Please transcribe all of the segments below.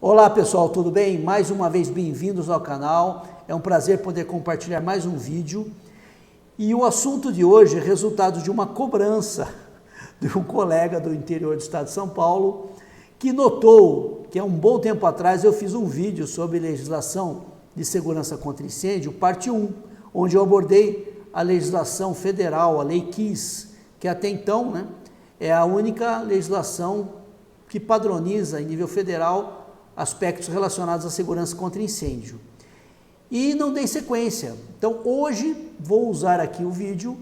Olá pessoal, tudo bem? Mais uma vez bem-vindos ao canal. É um prazer poder compartilhar mais um vídeo. E o assunto de hoje é resultado de uma cobrança de um colega do interior do estado de São Paulo que notou que há um bom tempo atrás eu fiz um vídeo sobre legislação de segurança contra incêndio, parte 1, onde eu abordei a legislação federal, a Lei 15, que até então é a única legislação que padroniza em nível federal aspectos relacionados à segurança contra incêndio. E não dei sequência. Então hoje vou usar aqui o vídeo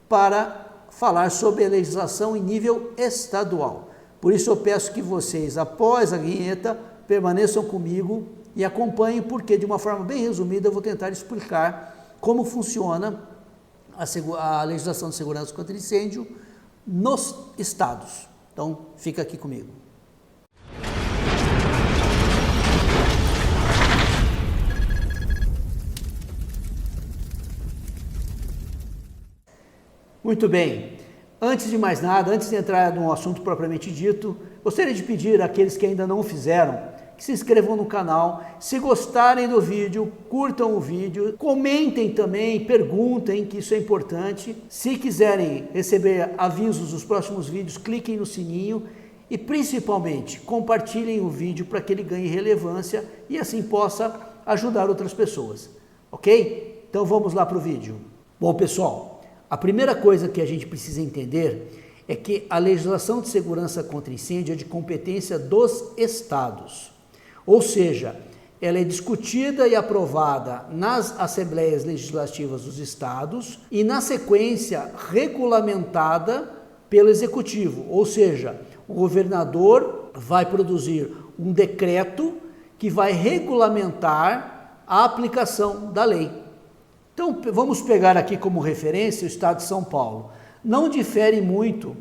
para falar sobre a legislação em nível estadual. Por isso eu peço que vocês, após a vinheta, permaneçam comigo e acompanhem, porque de uma forma bem resumida eu vou tentar explicar como funciona a legislação de segurança contra incêndio nos estados. Então fica aqui comigo. Muito bem, antes de mais nada, antes de entrar no assunto propriamente dito, gostaria de pedir àqueles que ainda não o fizeram, que se inscrevam no canal. Se gostarem do vídeo, curtam o vídeo, comentem também, perguntem, que isso é importante. Se quiserem receber avisos dos próximos vídeos, cliquem no sininho e principalmente compartilhem o vídeo para que ele ganhe relevância e assim possa ajudar outras pessoas, ok? Então vamos lá para o vídeo. Bom pessoal, a primeira coisa que a gente precisa entender é que a legislação de segurança contra incêndio é de competência dos estados. Ou seja, ela é discutida e aprovada nas assembleias legislativas dos estados e, na sequência, regulamentada pelo executivo. Ou seja, o governador vai produzir um decreto que vai regulamentar a aplicação da lei. Então, vamos pegar aqui como referência o estado de São Paulo. Não difere muito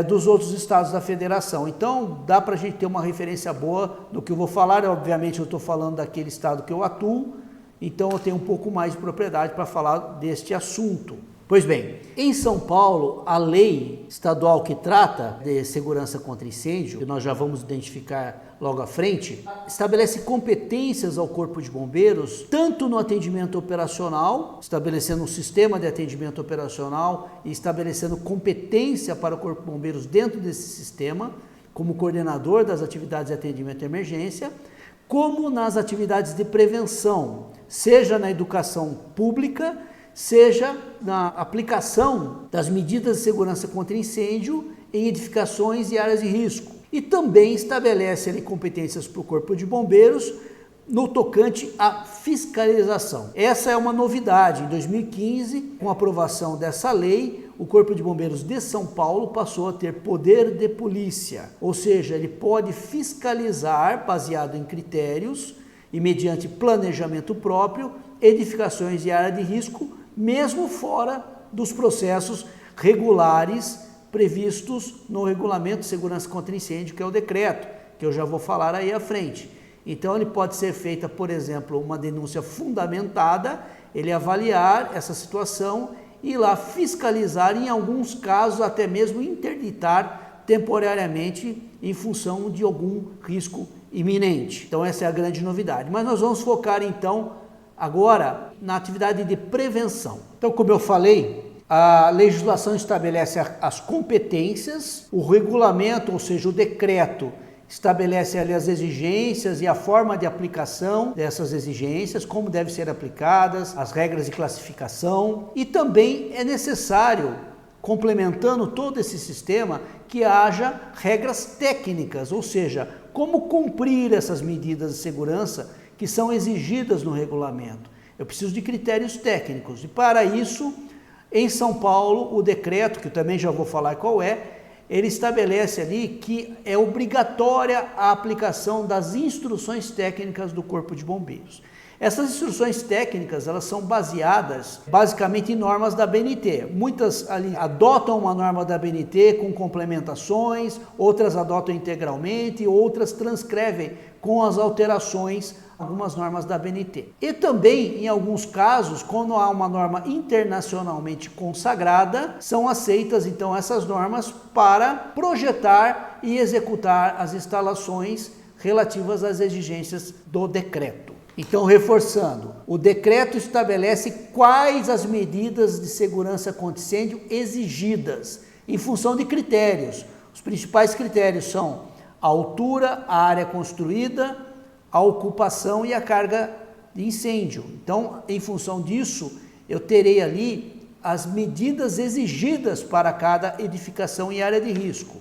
dos outros estados da federação. Então, dá para a gente ter uma referência boa do que eu vou falar. Obviamente, eu estou falando daquele estado que eu atuo, então eu tenho um pouco mais de propriedade para falar deste assunto. Pois bem, em São Paulo, a lei estadual que trata de segurança contra incêndio, que nós já vamos identificar logo à frente, estabelece competências ao Corpo de Bombeiros, tanto no atendimento operacional, estabelecendo um sistema de atendimento operacional e estabelecendo competência para o Corpo de Bombeiros dentro desse sistema, como coordenador das atividades de atendimento à emergência, como nas atividades de prevenção, seja na educação pública, seja na aplicação das medidas de segurança contra incêndio em edificações e áreas de risco. E também estabelece ali competências para o Corpo de Bombeiros no tocante à fiscalização. Essa é uma novidade. Em 2015, com a aprovação dessa lei, o Corpo de Bombeiros de São Paulo passou a ter poder de polícia, ou seja, ele pode fiscalizar, baseado em critérios e mediante planejamento próprio, edificações e área de risco, mesmo fora dos processos regulares previstos no Regulamento de Segurança contra Incêndio, que é o decreto, que eu já vou falar aí à frente. Então, ele pode ser feita, por exemplo, uma denúncia fundamentada, ele avaliar essa situação e ir lá fiscalizar, em alguns casos até mesmo interditar temporariamente em função de algum risco iminente. Então, essa é a grande novidade. Mas nós vamos focar então agora na atividade de prevenção. Então, como eu falei, a legislação estabelece as competências, o regulamento, ou seja, o decreto, estabelece ali as exigências e a forma de aplicação dessas exigências, como devem ser aplicadas, as regras de classificação, e também é necessário, complementando todo esse sistema, que haja regras técnicas, ou seja, como cumprir essas medidas de segurança que são exigidas no regulamento. Eu preciso de critérios técnicos e, para isso, em São Paulo, o decreto, que eu também já vou falar qual é, ele estabelece ali que é obrigatória a aplicação das instruções técnicas do Corpo de Bombeiros. Essas instruções técnicas, elas são baseadas basicamente em normas da ABNT. Muitas ali adotam uma norma da ABNT com complementações, outras adotam integralmente, outras transcrevem com as alterações algumas normas da ABNT. E também, em alguns casos, quando há uma norma internacionalmente consagrada, são aceitas então essas normas para projetar e executar as instalações relativas às exigências do decreto. Então, reforçando, o decreto estabelece quais as medidas de segurança contra incêndio exigidas, em função de critérios. Os principais critérios são a altura, a área construída, a ocupação e a carga de incêndio. Então, em função disso, eu terei ali as medidas exigidas para cada edificação e área de risco.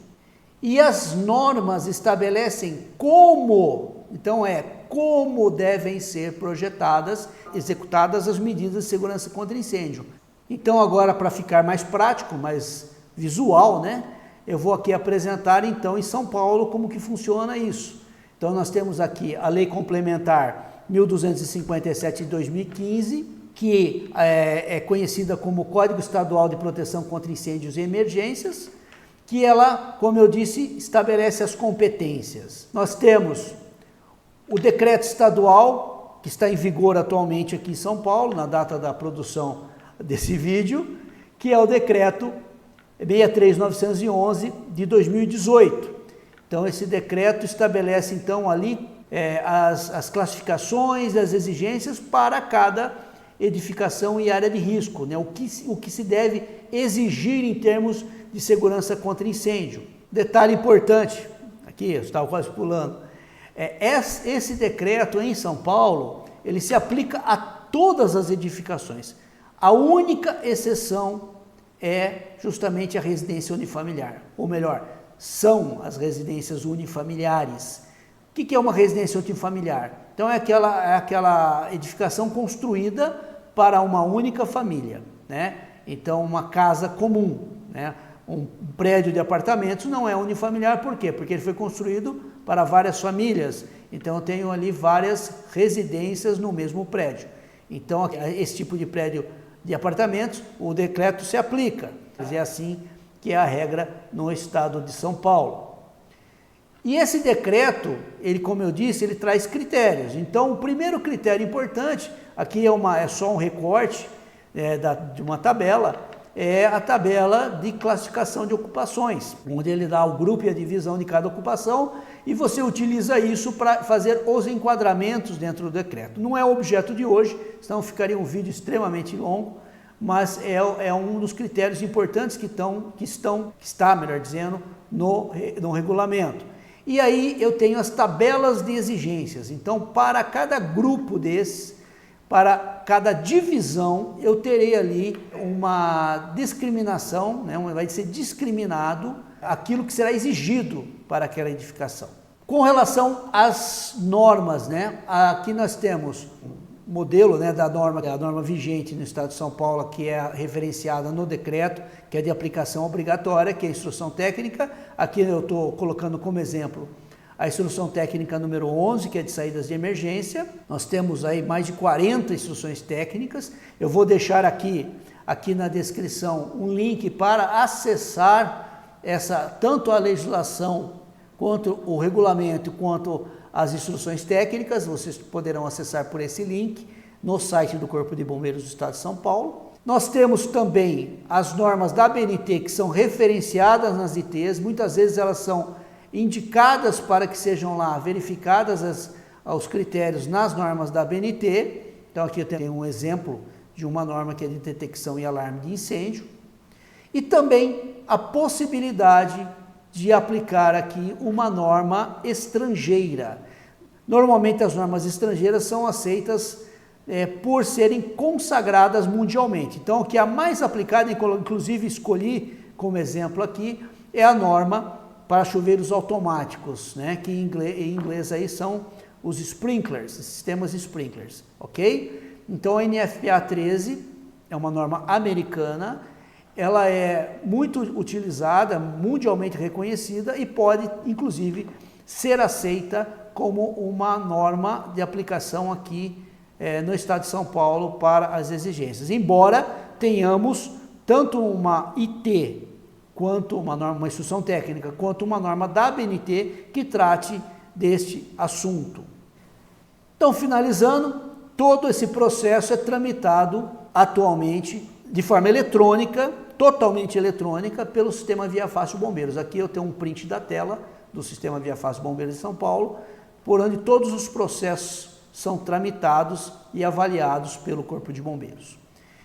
E as normas estabelecem como, então como devem ser projetadas, executadas as medidas de segurança contra incêndio. Então agora, para ficar mais prático, mais visual, né, eu vou aqui apresentar então em São Paulo como que funciona isso. Então nós temos aqui a Lei Complementar 1257 de 2015, que é conhecida como Código Estadual de Proteção contra Incêndios e Emergências, que ela, como eu disse, estabelece as competências. Nós temos o decreto estadual, que está em vigor atualmente aqui em São Paulo, na data da produção desse vídeo, que é o decreto 63911 de 2018. Então, esse decreto estabelece, então, ali as classificações, as exigências para cada edificação e área de risco, né? O que se deve exigir em termos de segurança contra incêndio. Detalhe importante, aqui eu estava quase pulando, esse decreto em São Paulo, ele se aplica a todas as edificações. A única exceção é justamente a residência unifamiliar, ou melhor, são as residências unifamiliares. O que é uma residência unifamiliar? Então é aquela edificação construída para uma única família, né? Então uma casa comum, né? Um prédio de apartamentos não é unifamiliar, por quê? Porque ele foi construído para várias famílias, então eu tenho ali várias residências no mesmo prédio. Então esse tipo de prédio de apartamentos, o decreto se aplica, é assim que é a regra no estado de São Paulo. E esse decreto, ele, como eu disse, ele traz critérios. Então, o primeiro critério importante, aqui é só um recorte de uma tabela, é a tabela de classificação de ocupações, onde ele dá o grupo e a divisão de cada ocupação, e você utiliza isso para fazer os enquadramentos dentro do decreto. Não é o objeto de hoje, senão ficaria um vídeo extremamente longo, mas é um dos critérios importantes que está, melhor dizendo, no regulamento. E aí eu tenho as tabelas de exigências. Então, para cada grupo desses, para cada divisão, eu terei ali uma discriminação, né? Vai ser discriminado aquilo que será exigido para aquela edificação. Com relação às normas, né? Aqui nós temos um modelo, né, da norma vigente no estado de São Paulo, que é referenciada no decreto, que é de aplicação obrigatória, que é a instrução técnica. Aqui eu estou colocando como exemplo a instrução técnica número 11, que é de saídas de emergência. Nós temos aí mais de 40 instruções técnicas. Eu vou deixar aqui na descrição um link para acessar tanto a legislação, quanto o regulamento, quanto as instruções técnicas. Vocês poderão acessar por esse link no site do Corpo de Bombeiros do Estado de São Paulo. Nós temos também as normas da ABNT, que são referenciadas nas ITs. Muitas vezes elas são indicadas para que sejam lá verificadas os critérios nas normas da ABNT. Então aqui eu tenho um exemplo de uma norma que é de detecção e alarme de incêndio. E também a possibilidade de aplicar aqui uma norma estrangeira. Normalmente as normas estrangeiras são aceitas por serem consagradas mundialmente. Então, o que é a mais aplicada, inclusive escolhi como exemplo aqui, é a norma para chuveiros automáticos, né? Que em inglês aí são os sprinklers, sistemas sprinklers, ok? Então, a NFPA 13 é uma norma americana. Ela é muito utilizada, mundialmente reconhecida e pode, inclusive, ser aceita como uma norma de aplicação aqui no estado de São Paulo para as exigências. Embora tenhamos tanto uma IT, quanto uma instrução técnica, quanto uma norma da ABNT que trate deste assunto. Então, finalizando, todo esse processo é tramitado atualmente de forma eletrônica, totalmente eletrônica, pelo sistema Via Fácil Bombeiros. Aqui eu tenho um print da tela do sistema Via Fácil Bombeiros de São Paulo, por onde todos os processos são tramitados e avaliados pelo Corpo de Bombeiros.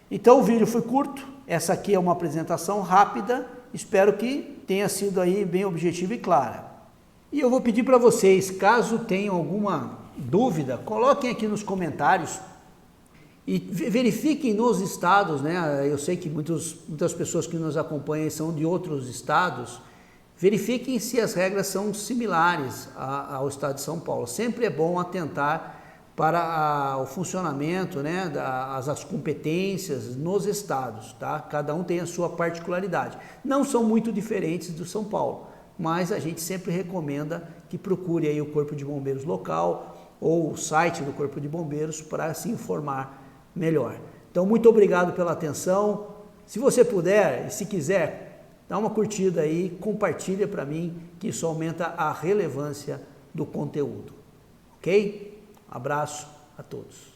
Então o vídeo foi curto, essa aqui é uma apresentação rápida, espero que tenha sido aí bem objetiva e clara. E eu vou pedir para vocês, caso tenham alguma dúvida, coloquem aqui nos comentários e verifiquem nos estados, né? Eu sei que muitas pessoas que nos acompanham são de outros estados, verifiquem se as regras são similares ao estado de São Paulo. Sempre é bom atentar para o funcionamento, né, as competências nos estados, tá? Cada um tem a sua particularidade. Não são muito diferentes do São Paulo, mas a gente sempre recomenda que procure aí o Corpo de Bombeiros local ou o site do Corpo de Bombeiros para se informar melhor. Então, muito obrigado pela atenção. Se você puder e se quiser, dá uma curtida aí, compartilha para mim, que isso aumenta a relevância do conteúdo. Ok? Abraço a todos.